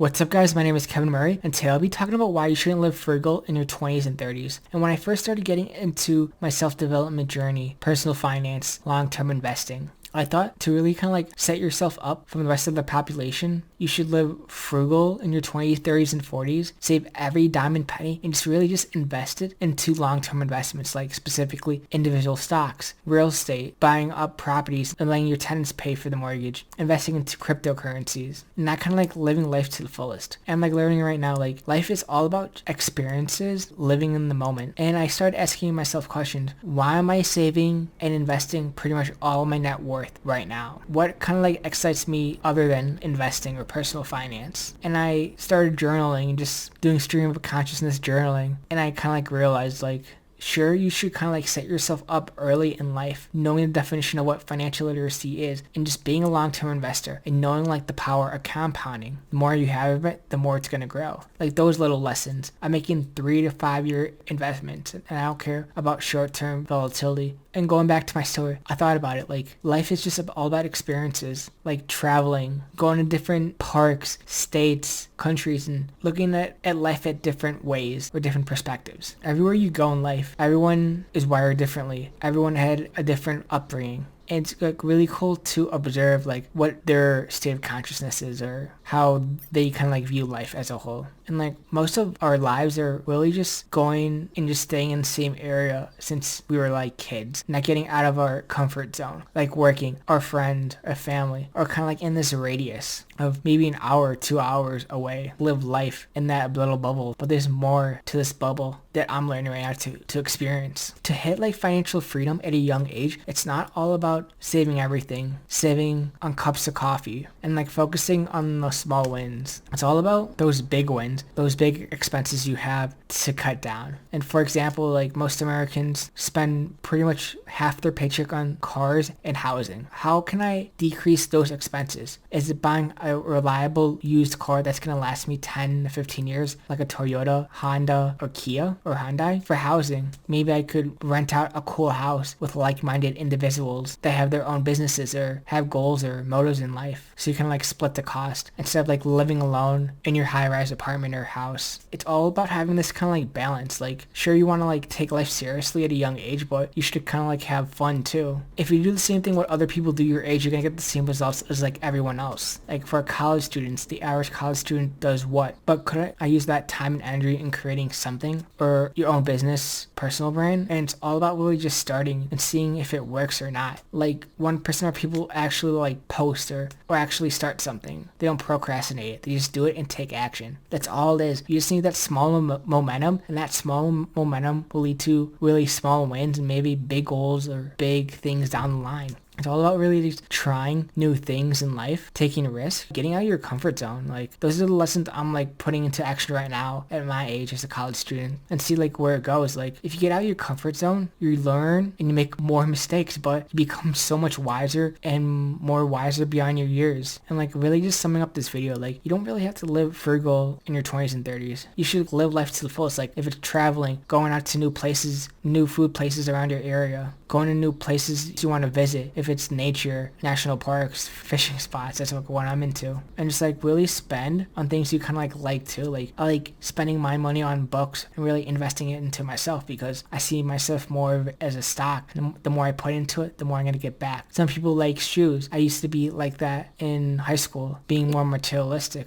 What's up guys, my name is Kevin Murray, and today I'll be talking about why you shouldn't live frugal in your 20s and 30s. And when I first started getting into my self-development journey, personal finance, long-term investing, I thought to really kind of like set yourself up from the rest of the population, you should live frugal in your 20s, 30s, and 40s, save every dime and penny, and just invest it into long-term investments, like specifically individual stocks, real estate, buying up properties, and letting your tenants pay for the mortgage, investing into cryptocurrencies, and that kind of like living life to the fullest. And I'm like learning right now, like life is all about experiences, living in the moment. And I started asking myself questions. Why am I saving and investing pretty much all my net worth right now? What kind of like excites me other than investing or personal finance? And I started journaling and just doing stream of consciousness journaling, and I kind of like realized like, sure, you should kind of like set yourself up early in life, knowing the definition of what financial literacy is, and just being a long-term investor and knowing like the power of compounding. The more you have of it, the more it's going to grow. Like those little lessons. I'm making 3 to 5 year investments, and I don't care about short-term volatility. And going back to my story, I thought about it, like life is just all about experiences, like traveling, going to different parks, states, countries, and looking at life at different ways or different perspectives. Everywhere you go in life, everyone is wired differently. Everyone had a different upbringing. And it's like really cool to observe like what their state of consciousness is or how they kind of like view life as a whole. And like most of our lives are really just going and just staying in the same area since we were like kids, not getting out of our comfort zone, like working, our friend, our family, or kind of like in this radius of maybe an hour, 2 hours away, live life in that little bubble. But there's more to this bubble that I'm learning right now to experience. To hit like financial freedom at a young age, it's not all about saving everything, saving on cups of coffee, and like focusing on the small wins. It's all about those big wins, those big expenses you have to cut down. And for example, like most Americans spend pretty much half their paycheck on cars and housing. How can I decrease those expenses? Is it buying a reliable used car that's going to last me 10 to 15 years, like a Toyota, Honda, or Kia, or Hyundai? For housing, maybe I could rent out a cool house with like-minded individuals that have their own businesses or have goals or motives in life. So you can like split the cost instead of like living alone in your high-rise apartment or house. It's all about having this kind of like balance. Like sure, you want to like take life seriously at a young age, but you should kind of like have fun too. If you do the same thing what other people do your age, you're gonna get the same results as like everyone else. Like for college students, the average college student does what? But could I use that time and energy in creating something or your own business, personal brand? And it's all about really just starting and seeing if it works or not. Like 1% of people actually like post or actually start something. They don't procrastinate it. They just do it and take action. That's all it is. You just need that small momentum, and that small momentum will lead to really small wins and maybe big goals or big things down the line. It's all about really just trying new things in life, taking risks, getting out of your comfort zone. Like those are the lessons I'm like putting into action right now at my age as a college student, and see like where it goes. Like if you get out of your comfort zone, you learn and you make more mistakes, but you become so much wiser and more wiser beyond your years. And like really just summing up this video, like you don't really have to live frugal in your 20s and 30s. You should live life to the fullest. Like if it's traveling, going out to new places, new food places around your area, going to new places you want to visit. If it's nature, national parks, fishing spots, that's like what I'm into. And just like really spend on things you kind of like too. Like I like spending my money on books and really investing it into myself because I see myself more as a stock. And the more I put into it, the more I'm going to get back. Some people like shoes. I used to be like that in high school, being more materialistic,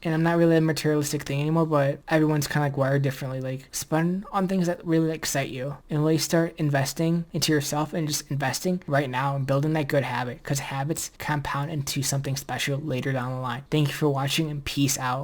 and I'm not really a materialistic thing anymore, but everyone's kind of like wired differently. Like spend on things that really excite you and really start investing into yourself and just investing right now and building that good habit, because habits compound into something special later down the line. Thank you for watching and peace out.